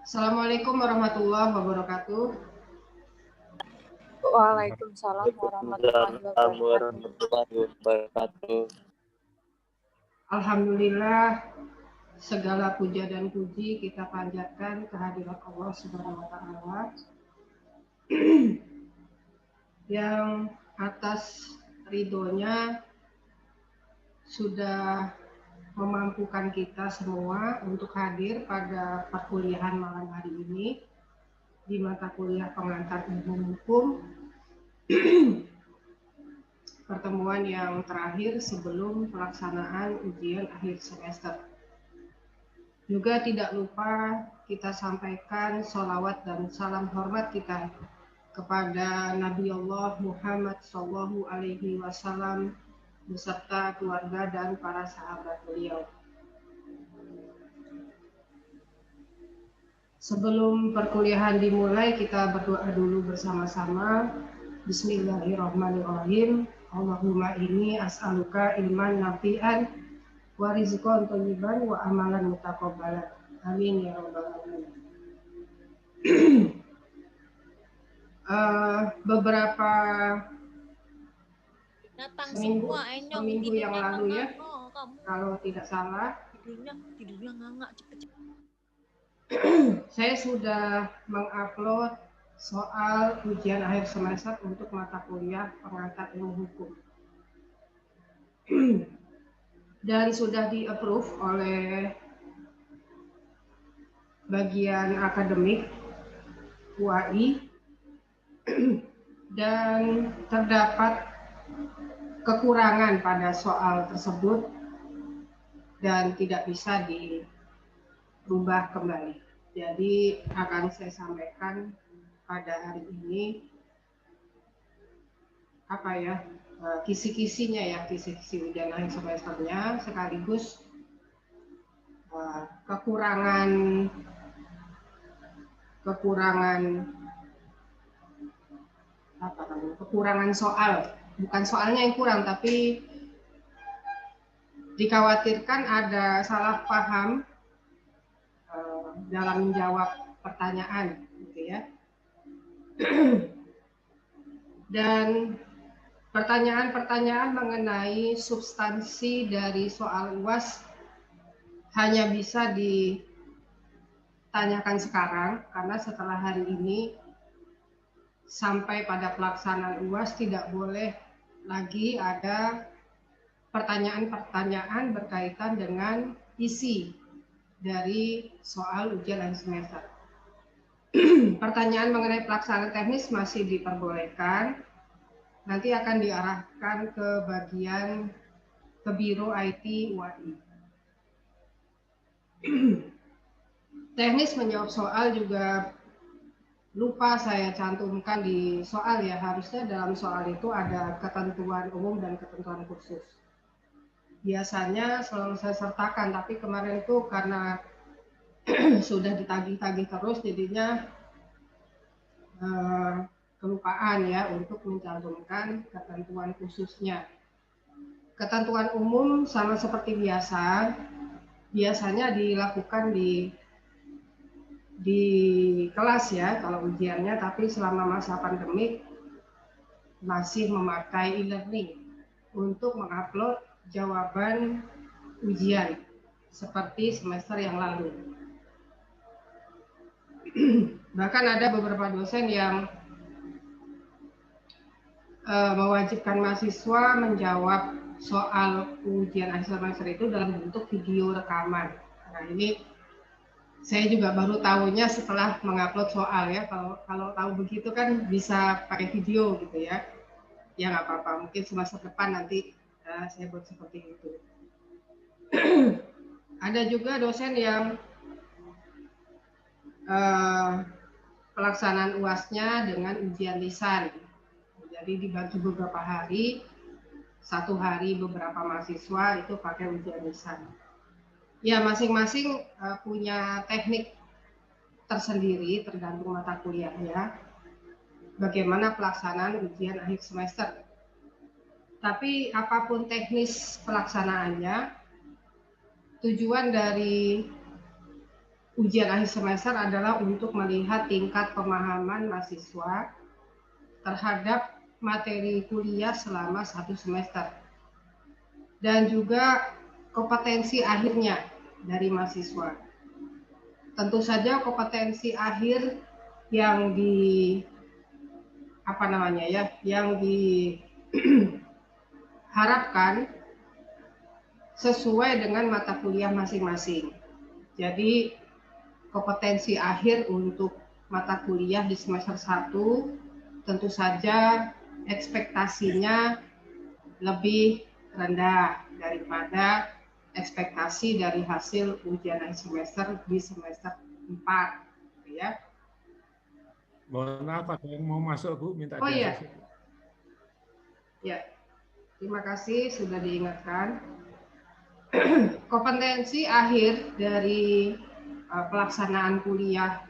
Assalamualaikum warahmatullahi wabarakatuh. Waalaikumsalam warahmatullahi wabarakatuh. Alhamdulillah, segala puja dan puji kita panjatkan kehadirat Allah Subhanahu wa Ta'ala yang atas ridhonya sudah memampukan kita semua untuk hadir pada perkuliahan malam hari ini di mata kuliah pengantar ilmu hukum, pertemuan yang terakhir sebelum pelaksanaan ujian akhir semester. Juga tidak lupa kita sampaikan sholawat dan salam hormat kita kepada Nabi Allah Muhammad Sallallahu Alaihi Wasallam beserta keluarga dan para sahabat beliau. Sebelum perkuliahan dimulai, kita berdoa dulu bersama-sama. Bismillahirrahmanirrahim. Allahumma inni as'aluka ilman nafi'an wa rizqan thayyiban wa amalan mutaqabbalan. Amin ya rabbal alamin. Beberapa seminggu yang lalu ya, kalau tidak salah, tidurnya ngangak cepet-cepet. Saya sudah mengupload soal ujian akhir semester untuk mata kuliah pengantar ilmu hukum. Dan sudah di-approve oleh bagian akademik UAI dan terdapat kekurangan pada soal tersebut dan tidak bisa dirubah kembali. Jadi akan saya sampaikan pada hari ini kisi-kisinya ya, kisi-kisi ujian akhir semesternya, sekaligus kekurangan soal, bukan soalnya yang kurang, tapi dikhawatirkan ada salah paham dalam menjawab pertanyaan, gitu ya. Dan pertanyaan-pertanyaan mengenai substansi dari soal UAS hanya bisa ditanyakan sekarang, karena setelah hari ini sampai pada pelaksanaan UAS tidak boleh lagi ada pertanyaan-pertanyaan berkaitan dengan isi dari soal ujian akhir semester. Pertanyaan mengenai pelaksanaan teknis masih diperbolehkan, nanti akan diarahkan ke bagian ke Biro IT UAI. Teknis menjawab soal juga lupa saya cantumkan di soal ya, harusnya dalam soal itu ada ketentuan umum dan ketentuan khusus. Biasanya selalu saya sertakan, tapi kemarin itu karena sudah ditagih-tagih terus, jadinya kelupaan ya untuk mencantumkan ketentuan khususnya. Ketentuan umum sama seperti biasa, biasanya dilakukan di kelas ya kalau ujiannya, tapi selama masa pandemik masih memakai e-learning untuk mengupload jawaban ujian seperti semester yang lalu. Bahkan ada beberapa dosen yang mewajibkan mahasiswa menjawab soal ujian akhir semester itu dalam bentuk video rekaman. Nah ini saya juga baru tahunya setelah mengupload soal ya. Kalau tahu begitu kan bisa pakai video gitu ya. Ya nggak apa-apa, mungkin semester depan nanti saya buat seperti itu. Ada juga dosen yang pelaksanaan UAS-nya dengan ujian lisan. Jadi dibagi beberapa hari, satu hari beberapa mahasiswa itu pakai ujian lisan. Ya masing-masing punya teknik tersendiri tergantung mata kuliahnya, bagaimana pelaksanaan ujian akhir semester. Tapi apapun teknis pelaksanaannya, tujuan dari ujian akhir semester adalah untuk melihat tingkat pemahaman mahasiswa terhadap materi kuliah selama 1 semester. Dan juga kompetensi akhirnya dari mahasiswa. Tentu saja kompetensi akhir yang yang diharapkan sesuai dengan mata kuliah masing-masing. Jadi kompetensi akhir untuk mata kuliah di semester 1 tentu saja ekspektasinya lebih rendah daripada ekspektasi dari hasil ujian akhir semester di semester 4, ya. Mohon maaf, ada yang mau masuk, Bu, minta iya. Ya, terima kasih sudah diingatkan. Kompetensi akhir dari pelaksanaan kuliah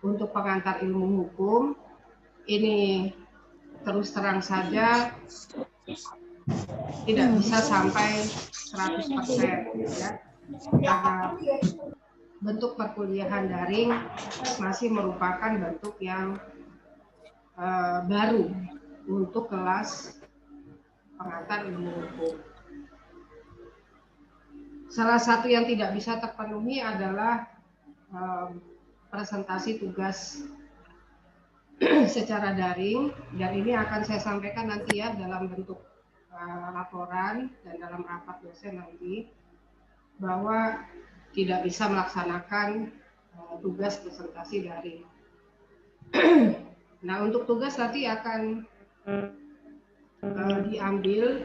untuk pengantar ilmu hukum ini terus terang saja tidak bisa sampai 100%, ya. Karena bentuk perkuliahan daring masih merupakan bentuk yang baru untuk kelas pengantar ilmu hukum. Salah satu yang tidak bisa terpenuhi adalah presentasi tugas secara daring, dan ini akan saya sampaikan nanti ya dalam bentuk laporan dan dalam rapat dosen nanti, bahwa tidak bisa melaksanakan tugas presentasi daring. Nah, untuk tugas nanti akan diambil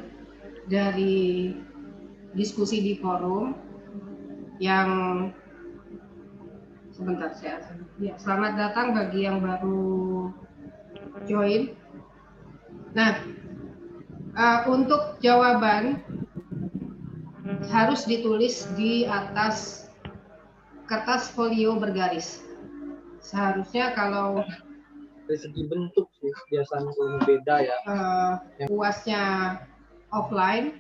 dari diskusi di forum yang sebentar ya, selamat datang bagi yang baru join. Nah, untuk jawaban harus ditulis di atas kertas folio bergaris. Seharusnya kalau dari segi bentuk sih biasanya beda ya. UASnya offline,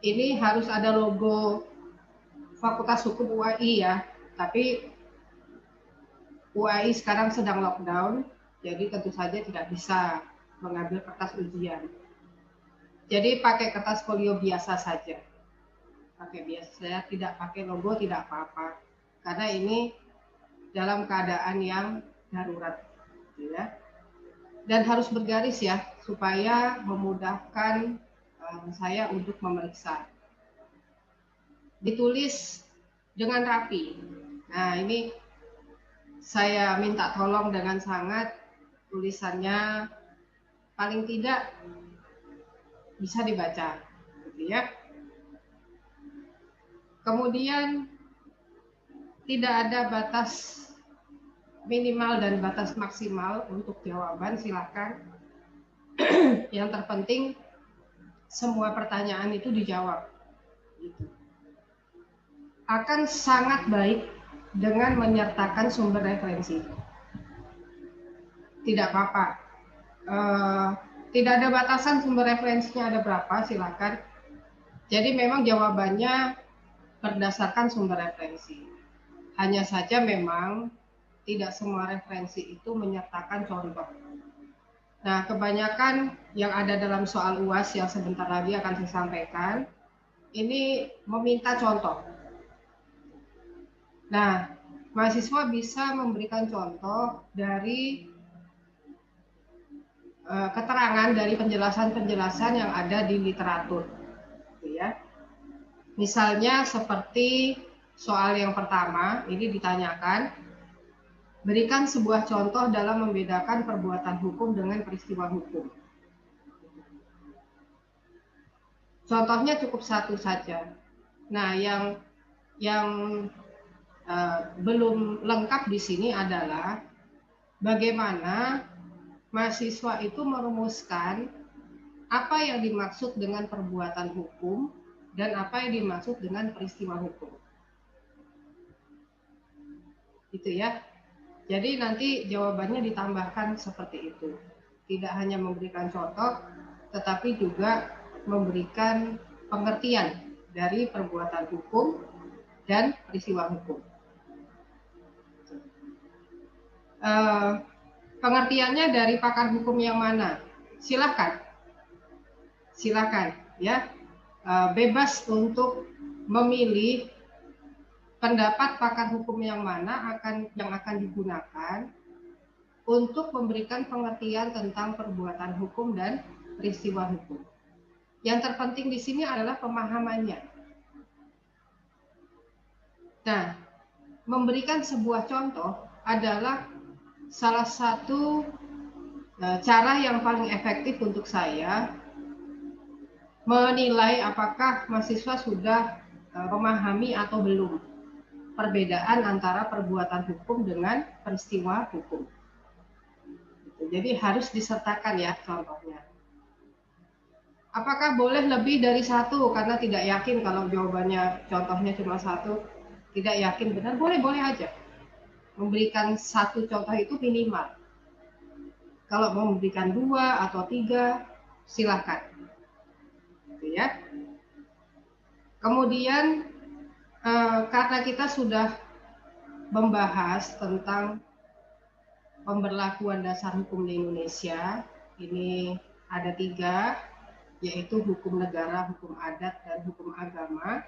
ini harus ada logo Fakultas Hukum UAI ya. Tapi UAI sekarang sedang lockdown, jadi tentu saja tidak bisa mengambil kertas ujian. Jadi pakai kertas folio biasa saja. Pakai biasa, tidak pakai logo, tidak apa-apa. Karena ini dalam keadaan yang darurat, ya. Dan harus bergaris ya, supaya memudahkan saya untuk memeriksa. Ditulis dengan rapi. Nah, ini saya minta tolong dengan sangat, tulisannya paling tidak bisa dibaca, gitu ya. Kemudian tidak ada batas minimal dan batas maksimal untuk jawaban, silakan. Yang terpenting semua pertanyaan itu dijawab. Gitu. Akan sangat baik dengan menyertakan sumber referensi. Tidak apa-apa. Tidak ada batasan sumber referensinya ada berapa, silakan. Jadi memang jawabannya berdasarkan sumber referensi. Hanya saja memang tidak semua referensi itu menyertakan contoh. Nah, kebanyakan yang ada dalam soal UAS yang sebentar lagi akan saya sampaikan, ini meminta contoh. Nah, mahasiswa bisa memberikan contoh dari keterangan dari penjelasan-penjelasan yang ada di literatur. Gitu ya. Misalnya seperti soal yang pertama, ini ditanyakan, berikan sebuah contoh dalam membedakan perbuatan hukum dengan peristiwa hukum. Contohnya cukup satu saja. Nah, yang belum lengkap di sini adalah bagaimana mahasiswa itu merumuskan apa yang dimaksud dengan perbuatan hukum dan apa yang dimaksud dengan peristiwa hukum. Gitu ya. Jadi nanti jawabannya ditambahkan seperti itu. Tidak hanya memberikan contoh, tetapi juga memberikan pengertian dari perbuatan hukum dan peristiwa hukum. Pengertiannya dari pakar hukum yang mana? Silakan ya, bebas untuk memilih pendapat pakar hukum yang mana yang akan digunakan untuk memberikan pengertian tentang perbuatan hukum dan peristiwa hukum. Yang terpenting di sini adalah pemahamannya. Nah, memberikan sebuah contoh adalah salah satu cara yang paling efektif untuk saya menilai apakah mahasiswa sudah memahami atau belum perbedaan antara perbuatan hukum dengan peristiwa hukum. Jadi harus disertakan ya contohnya. Apakah boleh lebih dari satu? Karena tidak yakin kalau jawabannya contohnya cuma satu, tidak yakin benar, boleh aja. Memberikan satu contoh itu minimal. Kalau mau memberikan 2 atau 3, silakan. Gitu ya. Kemudian karena kita sudah membahas tentang pemberlakuan dasar hukum di Indonesia, ini ada 3, yaitu hukum negara, hukum adat, dan hukum agama,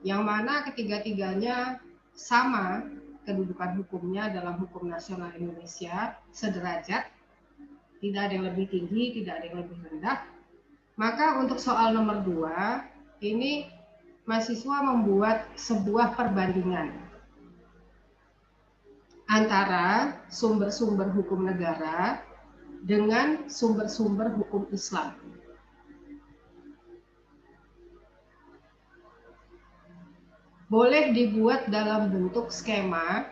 yang mana ketiga-tiganya sama kedudukan hukumnya dalam hukum nasional Indonesia, sederajat, tidak ada yang lebih tinggi, tidak ada yang lebih rendah. Maka untuk soal nomor 2, ini mahasiswa membuat sebuah perbandingan antara sumber-sumber hukum negara dengan sumber-sumber hukum Islam. Boleh dibuat dalam bentuk skema,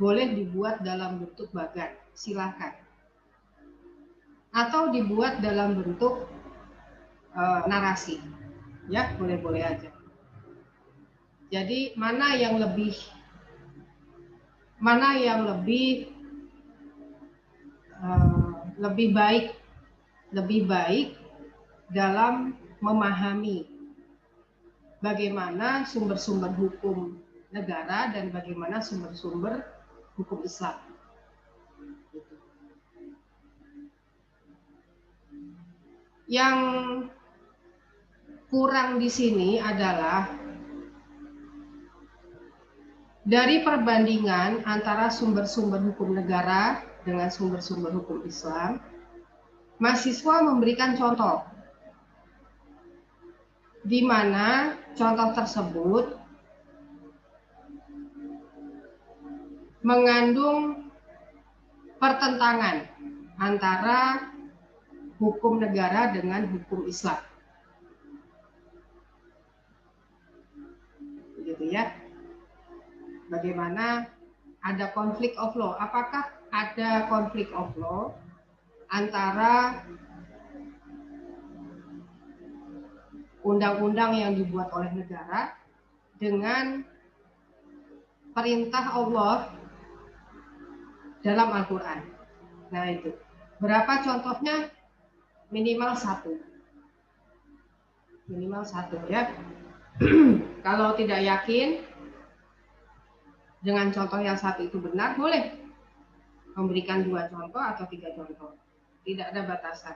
boleh dibuat dalam bentuk bagan, silakan. Atau dibuat dalam bentuk narasi, ya boleh-boleh aja. Jadi mana yang lebih baik dalam memahami bagaimana sumber-sumber hukum negara dan bagaimana sumber-sumber hukum Islam. Yang kurang di sini adalah dari perbandingan antara sumber-sumber hukum negara dengan sumber-sumber hukum Islam, mahasiswa memberikan contoh, di mana contoh tersebut mengandung pertentangan antara hukum negara dengan hukum Islam. Begitu ya. Bagaimana ada konflik of law? Apakah ada konflik of law antara undang-undang yang dibuat oleh negara dengan perintah Allah dalam Al-Quran? Nah itu. Berapa contohnya? Minimal 1. Minimal 1 ya. Kalau tidak yakin dengan contoh yang 1 itu benar, boleh memberikan 2 contoh atau 3 contoh. Tidak ada batasan.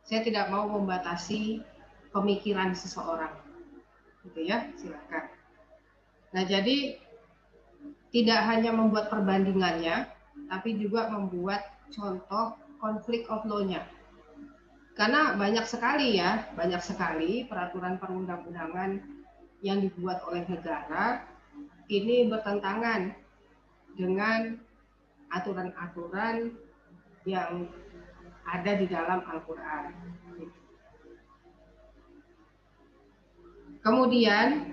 Saya tidak mau membatasi pemikiran seseorang. Gitu ya, silakan. Nah, jadi tidak hanya membuat perbandingannya, tapi juga membuat contoh konflik of law-nya. Karena banyak sekali peraturan perundang-undangan yang dibuat oleh negara ini bertentangan dengan aturan-aturan yang ada di dalam Al-Quran. Kemudian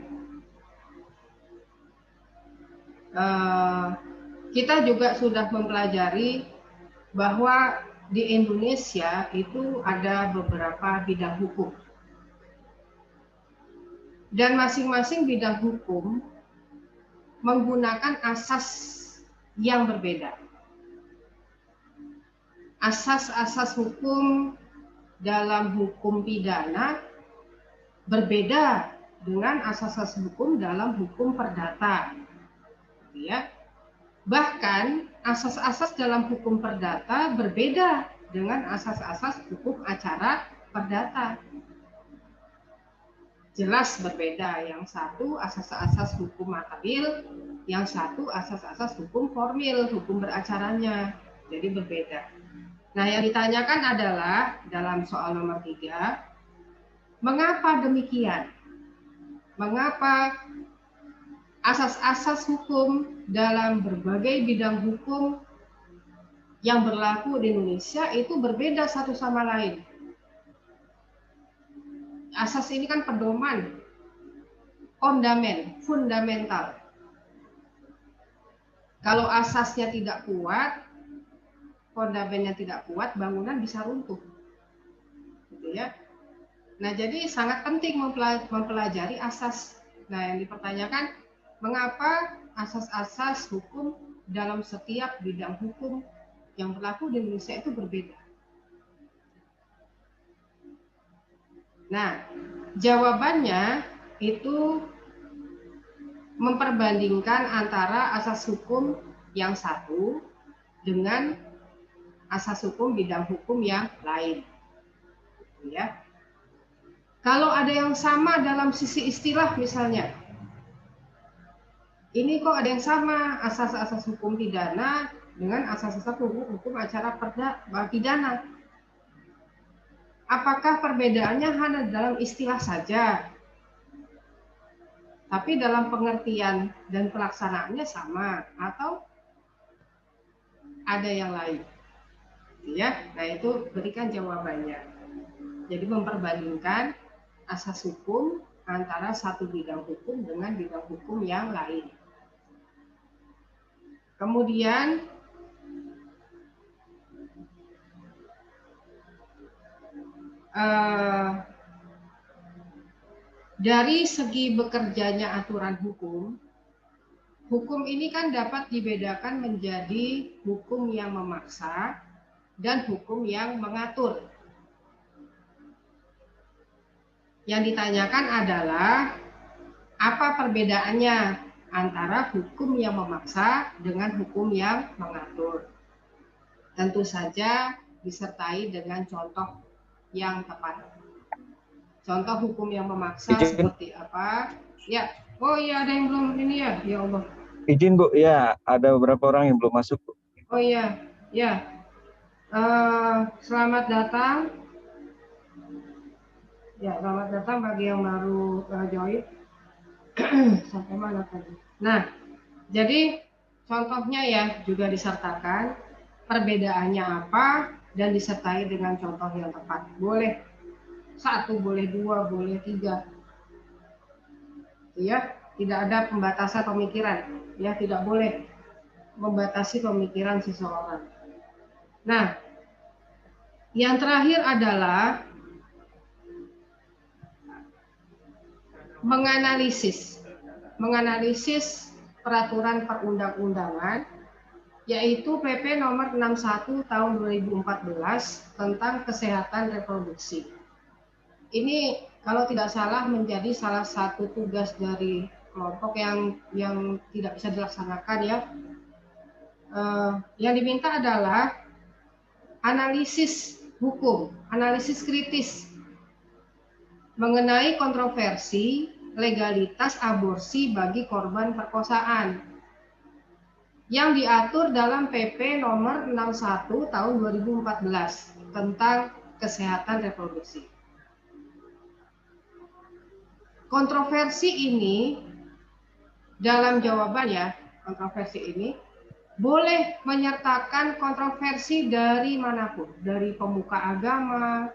kita juga sudah mempelajari bahwa di Indonesia itu ada beberapa bidang hukum. Dan masing-masing bidang hukum menggunakan asas yang berbeda. Asas-asas hukum dalam hukum pidana berbeda dengan asas-asas hukum dalam hukum perdata. Ya. Bahkan asas-asas dalam hukum perdata berbeda dengan asas-asas hukum acara perdata. Jelas berbeda. Yang satu asas-asas hukum material, yang satu asas-asas hukum formil, hukum beracaranya. Jadi berbeda. Nah, yang ditanyakan adalah dalam soal nomor 3, mengapa demikian? Mengapa asas-asas hukum dalam berbagai bidang hukum yang berlaku di Indonesia itu berbeda satu sama lain? Asas ini kan pedoman, fundamental. Kalau asasnya tidak kuat, fundamennya tidak kuat, bangunan bisa runtuh. Gitu ya. Nah, jadi sangat penting mempelajari asas. Nah, yang dipertanyakan, mengapa asas-asas hukum dalam setiap bidang hukum yang berlaku di Indonesia itu berbeda? Nah, jawabannya itu memperbandingkan antara asas hukum yang satu dengan asas hukum bidang hukum yang lain. Ya. Kalau ada yang sama dalam sisi istilah misalnya, ini kok ada yang sama asas-asas hukum pidana dengan asas-asas hukum acara pidana. Apakah perbedaannya hanya dalam istilah saja? Tapi dalam pengertian dan pelaksanaannya sama atau ada yang lain? Ya, nah itu berikan jawabannya. Jadi memperbandingkan asas hukum antara satu bidang hukum dengan bidang hukum yang lain. Kemudian dari segi bekerjanya aturan hukum, hukum ini kan dapat dibedakan menjadi hukum yang memaksa dan hukum yang mengatur. Yang ditanyakan adalah apa perbedaannya antara hukum yang memaksa dengan hukum yang mengatur. Tentu saja disertai dengan contoh yang tepat. Contoh hukum yang memaksa seperti apa? Ya, oh iya ada yang belum ini ya, ya Allah. Izin Bu, ya ada beberapa orang yang belum masuk Bu. Oh iya, ya. Selamat datang. Ya, selamat datang bagi yang baru join. Sampai mana tadi? Nah, jadi contohnya ya juga disertakan perbedaannya apa dan disertai dengan contoh yang tepat. Boleh 1, boleh 2, boleh 3. Ya, tidak ada pembatasan pemikiran. Ya, tidak boleh membatasi pemikiran seseorang. Nah, yang terakhir adalah menganalisis peraturan perundang-undangan, yaitu PP nomor 61 tahun 2014 tentang kesehatan reproduksi. Ini kalau tidak salah menjadi salah satu tugas dari kelompok yang tidak bisa dilaksanakan ya. Yang diminta adalah analisis hukum, analisis kritis mengenai kontroversi legalitas aborsi bagi korban perkosaan yang diatur dalam PP nomor 61 tahun 2014 tentang kesehatan reproduksi. Kontroversi ini dalam jawabannya, kontroversi ini boleh menyertakan kontroversi dari manapun, dari pemuka agama,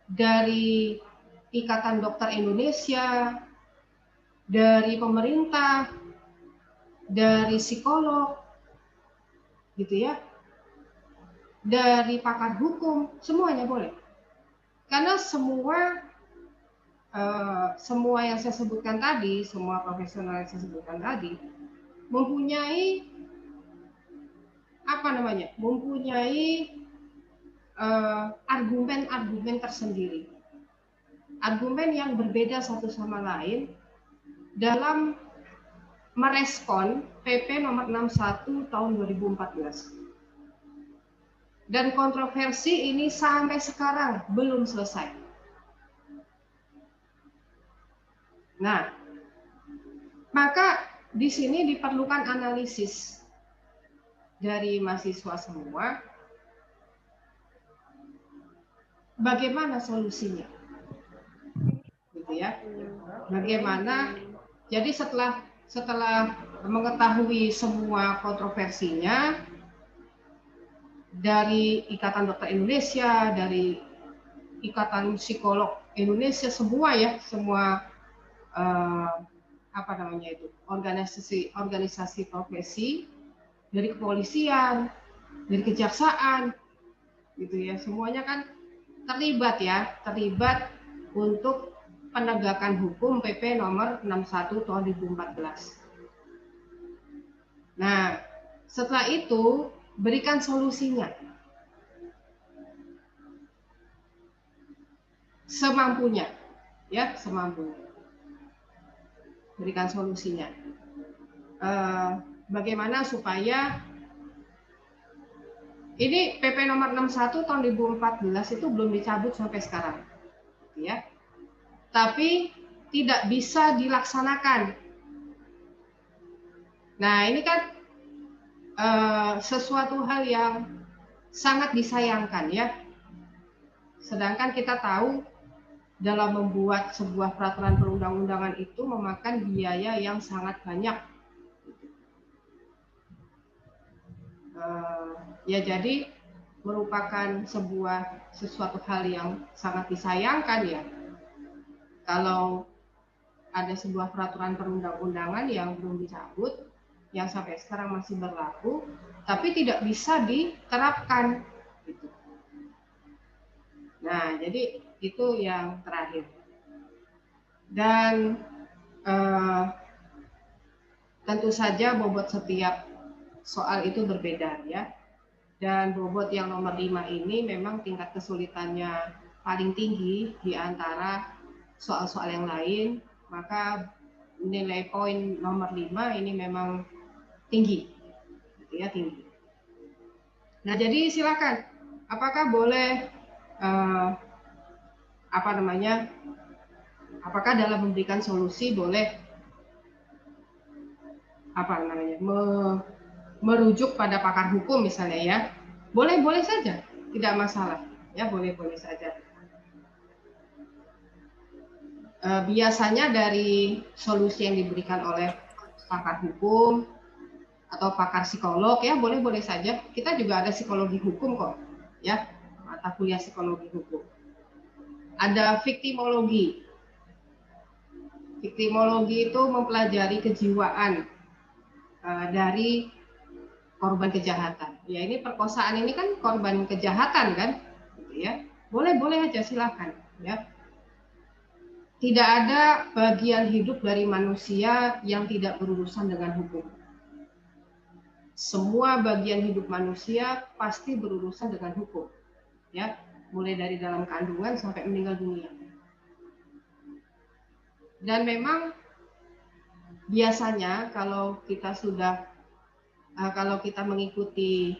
dari Ikatan Dokter Indonesia, dari pemerintah, dari psikolog, gitu ya, dari pakar hukum, semuanya boleh. Karena semua yang saya sebutkan tadi, semua profesional yang saya sebutkan tadi, mempunyai argumen-argumen tersendiri. Argumen yang berbeda satu sama lain dalam merespon PP nomor 61 tahun 2014. Dan kontroversi ini sampai sekarang belum selesai. Nah, maka di sini diperlukan analisis dari mahasiswa semua. Bagaimana solusinya? Gitu ya. Bagaimana? Jadi setelah mengetahui semua kontroversinya dari Ikatan Dokter Indonesia, dari Ikatan Psikolog Indonesia, semua ya, semua apa namanya itu, organisasi profesi, dari kepolisian, dari kejaksaan, gitu ya, semuanya kan terlibat untuk penegakan hukum PP nomor 61 tahun 2014. Nah, setelah itu berikan solusinya semampunya, ya, semampunya. Berikan solusinya. Bagaimana supaya ini PP nomor 61 tahun 2014 itu belum dicabut sampai sekarang, ya. Tapi tidak bisa dilaksanakan. Nah, ini kan sesuatu hal yang sangat disayangkan, ya. Sedangkan kita tahu dalam membuat sebuah peraturan perundang-undangan itu memakan biaya yang sangat banyak. Ya, jadi merupakan sesuatu hal yang sangat disayangkan, ya, kalau ada sebuah peraturan perundang-undangan yang belum dicabut, yang sampai sekarang masih berlaku, tapi tidak bisa diterapkan, gitu. Nah, jadi itu yang terakhir. Dan tentu saja bobot setiap soal itu berbeda, ya. Dan bobot yang nomor 5 ini memang tingkat kesulitannya paling tinggi di antara soal-soal yang lain, maka nilai poin nomor 5 ini memang tinggi, gitu ya, tinggi. Nah, jadi silakan, apakah boleh apakah dalam memberikan solusi boleh merujuk pada pakar hukum misalnya, ya, boleh saja, tidak masalah, ya, boleh saja. Biasanya dari solusi yang diberikan oleh pakar hukum atau pakar psikolog, ya, boleh saja. Kita juga ada psikologi hukum kok, ya, mata kuliah psikologi hukum. Ada viktimologi. Viktimologi itu mempelajari kejiwaan dari korban kejahatan. Ya, ini perkosaan ini kan korban kejahatan kan, gitu ya. Boleh aja, silakan, ya. Tidak ada bagian hidup dari manusia yang tidak berurusan dengan hukum. Semua bagian hidup manusia pasti berurusan dengan hukum, ya, mulai dari dalam kandungan sampai meninggal dunia. Dan memang biasanya kalau kita mengikuti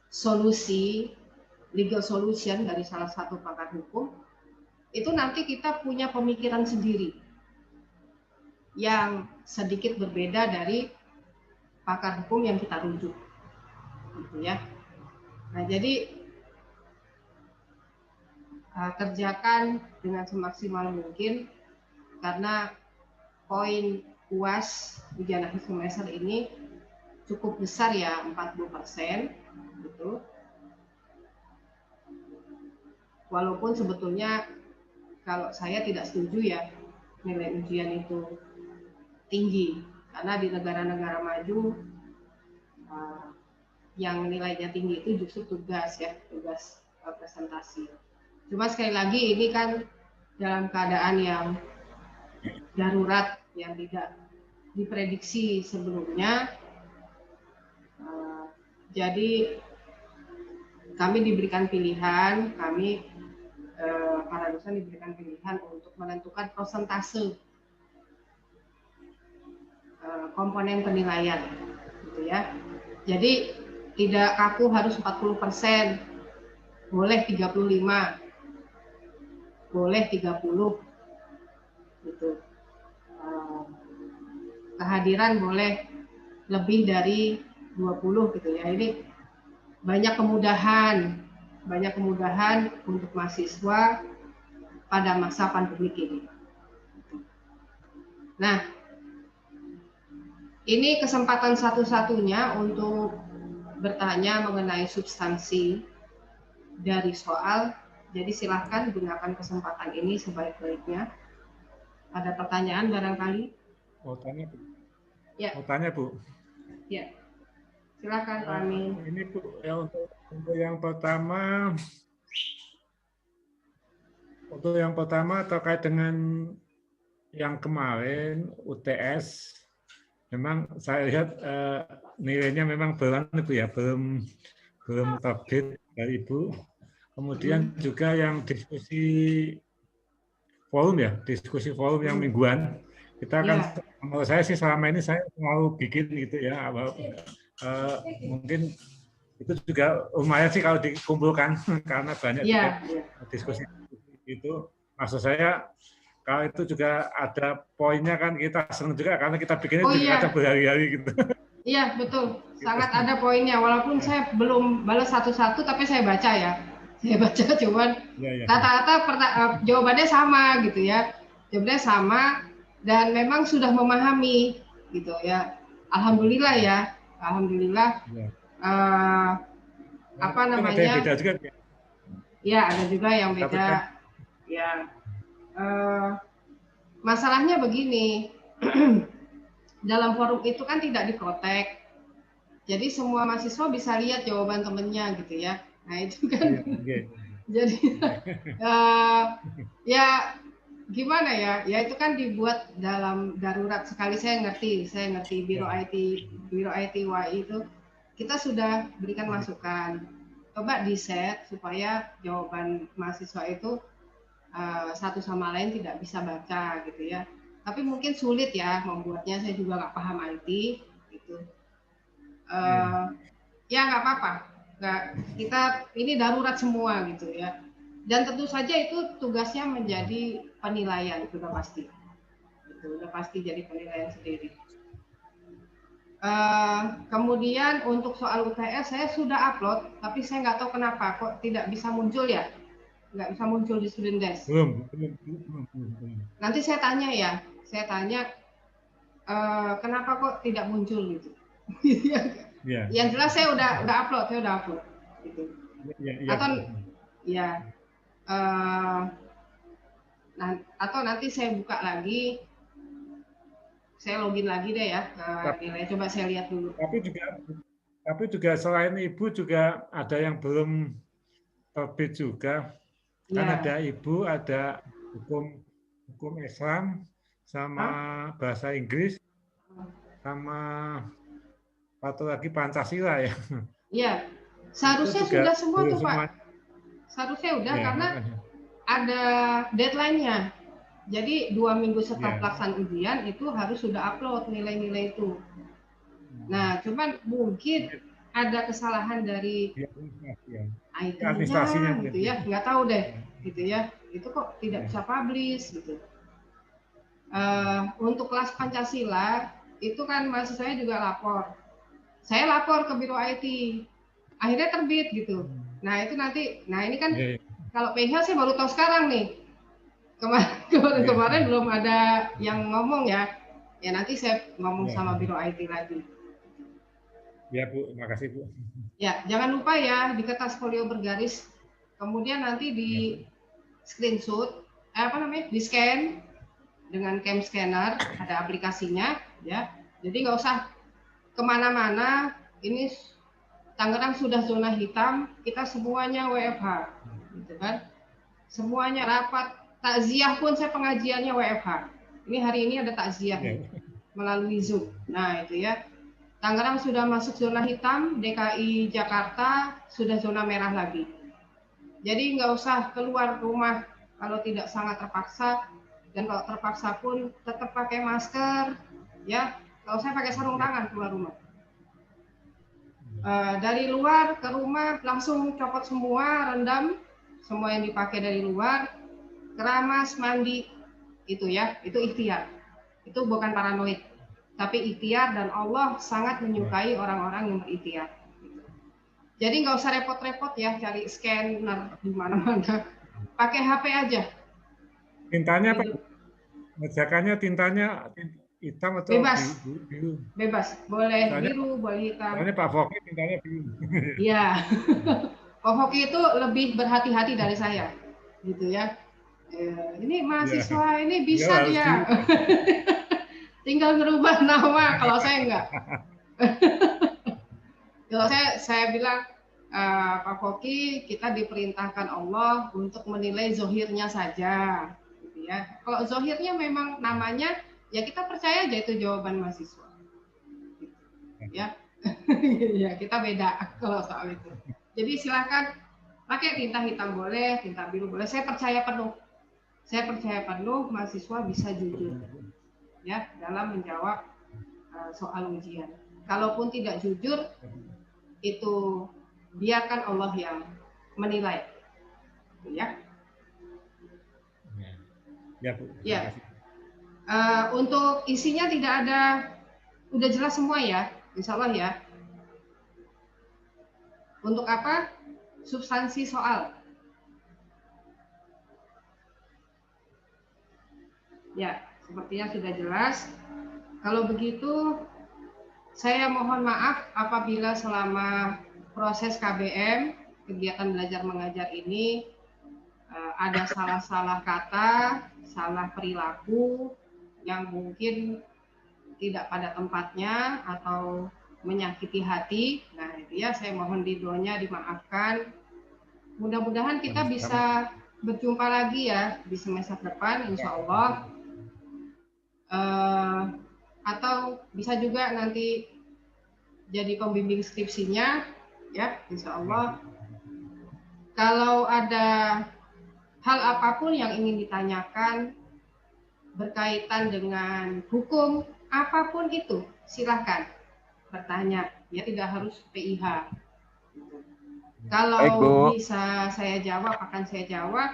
solusi legal solution dari salah satu pakar hukum, itu nanti kita punya pemikiran sendiri yang sedikit berbeda dari pakar hukum yang kita rujuk, gitu ya. Nah, jadi kerjakan dengan semaksimal mungkin, karena poin UAS ujian akhir semester ini cukup besar, ya, 40%, gitu. Walaupun sebetulnya kalau saya tidak setuju, ya, nilai ujian itu tinggi, karena di negara-negara maju yang nilainya tinggi itu justru tugas presentasi. Cuma sekali lagi ini kan dalam keadaan yang darurat, yang tidak diprediksi sebelumnya. Jadi kami diberikan pilihan, para dosen diberikan pilihan untuk menentukan persentase komponen penilaian, gitu ya. Jadi tidak kaku harus 40%, boleh 35, boleh 30, gitu. Kehadiran boleh lebih dari 20 gitu ya. Ini banyak kemudahan untuk mahasiswa pada masa pandemi ini. Nah, ini kesempatan satu-satunya untuk bertanya mengenai substansi dari soal. Jadi silahkan gunakan kesempatan ini sebaik-baiknya. Ada pertanyaan barangkali? Mau tanya, Bu? Ya. Mau tanya, Bu? Ya. Silakan Pak Amin. Ini Bu, ya, untuk yang pertama terkait dengan yang kemarin UTS, memang saya lihat nilainya memang belum terbit dari Ibu. Kemudian juga yang diskusi forum yang mingguan, kita kan menurut saya sih selama ini saya selalu bikin gitu ya, mungkin itu juga lumayan sih kalau dikumpulkan karena banyak juga diskusi itu. Maksud saya kalau itu juga ada poinnya kan kita senang juga karena kita bikinnya juga kadang berhari-hari gitu. Iya betul, sangat ada poinnya. Walaupun saya belum balas satu-satu, tapi saya baca ya. Saya baca cuman kata-kata jawabannya sama gitu ya. Jawabannya sama dan memang sudah memahami gitu ya. Alhamdulillah ya, alhamdulillah. Apa namanya? Ada yang beda juga. Ya ada juga yang beda. Ya. Masalahnya begini. Dalam forum itu kan tidak diprotek. Jadi semua mahasiswa bisa lihat jawaban temennya gitu ya. Nah itu kan jadi ya gimana ya? Ya itu kan dibuat dalam darurat sekali. Saya ngerti Biro IT UI itu kita sudah berikan masukan. Coba di-set supaya jawaban mahasiswa itu satu sama lain tidak bisa baca gitu ya. Tapi mungkin sulit ya membuatnya, saya juga nggak paham IT gitu. Ya nggak apa-apa, kita ini darurat semua gitu ya. Dan tentu saja itu tugasnya menjadi penilaian, sudah pasti. Itu udah pasti jadi penilaian sendiri. Kemudian untuk soal UTS saya sudah upload, tapi saya nggak tahu kenapa kok tidak bisa muncul ya. Nggak bisa muncul di student desk. Belum. Nanti saya tanya kenapa kok tidak muncul gitu. Yang jelas saya udah upload, gitu. Atau nanti saya buka lagi, saya login lagi deh ya ke nilai. Coba saya lihat dulu. Tapi juga selain Ibu juga ada yang belum terbit juga. Kan ada Ibu, ada hukum Islam, sama bahasa Inggris, sama satu lagi Pancasila ya. Iya, seharusnya sudah semua tuh Pak. Seharusnya udah karena ada deadline-nya. Jadi 2 minggu setelah pelaksanaan ujian itu harus sudah upload nilai-nilai itu. Nah, cuman mungkin ada kesalahan dari IT-nya gitu ya, nggak tahu deh gitu ya. Itu kok tidak bisa publish gitu. Untuk kelas Pancasila itu kan mahasiswanya juga lapor. Saya lapor ke Biro IT, akhirnya terbit gitu. Nah itu nanti, ini kan kalau PH saya baru tahu sekarang nih. Kemarin belum ada yang ngomong ya. Ya nanti saya ngomong sama Biro IT lagi. Ya Bu, makasih Bu. Ya jangan lupa ya di kertas folio bergaris. Kemudian nanti di screenshot, di scan dengan cam scanner, ada aplikasinya ya. Jadi nggak usah kemana-mana. Ini Tangerang sudah zona hitam, kita semuanya WFH, gitu kan? Semuanya rapat, takziah pun saya pengajiannya WFH. Ini hari ini ada takziah melalui Zoom. Nah itu ya. Tangerang sudah masuk zona hitam, DKI Jakarta sudah zona merah lagi. Jadi nggak usah keluar rumah kalau tidak sangat terpaksa, dan kalau terpaksa pun tetap pakai masker, ya. Kalau saya pakai sarung tangan keluar rumah. Dari luar ke rumah langsung copot semua, rendam semua yang dipakai dari luar, keramas, mandi, itu ya, itu ikhtiar. Itu bukan paranoid, tapi ikhtiar, dan Allah sangat menyukai orang-orang yang berikhtiar. Jadi nggak usah repot-repot ya cari scanner di mana-mana, pakai HP aja. Tintanya apa? Ngerjakannya tintanya hitam atau bebas, biru? Bebas, boleh Soalnya, biru, boleh hitam. soalnya Pak Foki tintanya biru. Iya, Pak Foki itu lebih berhati-hati dari saya, gitu ya. Ini mahasiswa ini bisa dia, tinggal merubah nama. Kalau saya enggak. Kalau saya bilang, Pak Foki, kita diperintahkan Allah untuk menilai zohirnya saja, gitu ya. Kalau zohirnya memang namanya, ya kita percaya aja itu jawaban mahasiswa, ya. Ya kita beda kalau soal itu. Jadi silakan pakai tinta hitam boleh, tinta biru boleh. Saya percaya penuh mahasiswa bisa jujur, ya, dalam menjawab soal ujian. Kalaupun tidak jujur, itu biarkan Allah yang menilai, ya. Ya, Bu. Ya. Untuk isinya tidak ada, udah jelas semua ya, insya Allah ya. Untuk apa? Substansi soal. Ya, sepertinya sudah jelas. Kalau begitu, saya mohon maaf apabila selama proses KBM, kegiatan belajar mengajar ini, ada salah-salah kata, salah perilaku yang mungkin tidak pada tempatnya atau menyakiti hati. Nah, itu ya, saya mohon ridhonya dimaafkan. Mudah-mudahan kita bisa berjumpa lagi ya di semester depan, insya Allah. Atau bisa juga nanti jadi pembimbing skripsinya, ya, insya Allah. Kalau ada hal apapun yang ingin ditanyakan berkaitan dengan hukum, apapun itu, silahkan bertanya. Ya, tidak harus PIH. Kalau bisa saya jawab, akan saya jawab.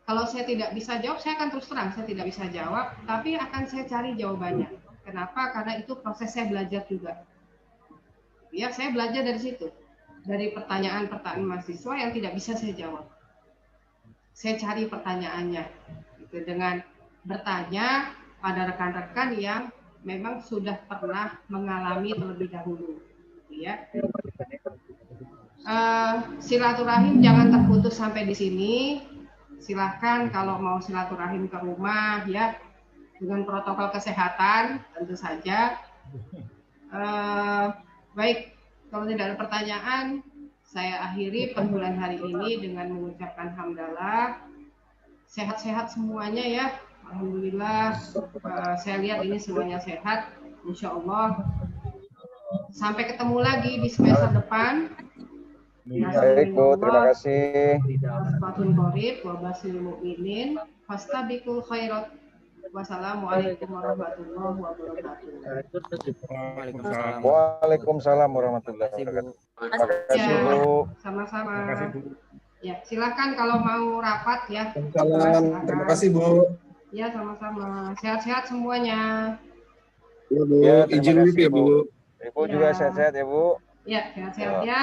Kalau saya tidak bisa jawab, saya akan terus terang, saya tidak bisa jawab, tapi akan saya cari jawabannya. Kenapa? Karena itu proses saya belajar juga. Ya, saya belajar dari situ. Dari pertanyaan-pertanyaan mahasiswa yang tidak bisa saya jawab. Saya cari pertanyaannya. Gitu, dengan bertanya pada rekan-rekan yang memang sudah pernah mengalami terlebih dahulu, ya. Silaturahim jangan terputus sampai di sini. Silahkan kalau mau silaturahim ke rumah, ya, dengan protokol kesehatan tentu saja. Baik, kalau tidak ada pertanyaan, saya akhiri perbulan hari ini dengan mengucapkan hamdalah. Sehat-sehat semuanya ya. Alhamdulillah, saya lihat ini semuanya sehat, insya Allah. Sampai ketemu lagi di semester depan. Baik, Bu, terima kasih. Wassalamualaikum warahmatullahi wabarakatuh. Waalaikumsalam warahmatullahi wabarakatuh. Terima kasih, Bu. Sama-sama. Ya, silakan kalau mau rapat ya. Terima kasih, Bu. Ya, sama-sama. Sehat-sehat semuanya. Ya, Bu. Izin dulu ya, Bu. Ibu juga sehat-sehat ya, Bu. Ya, sehat-sehat ya.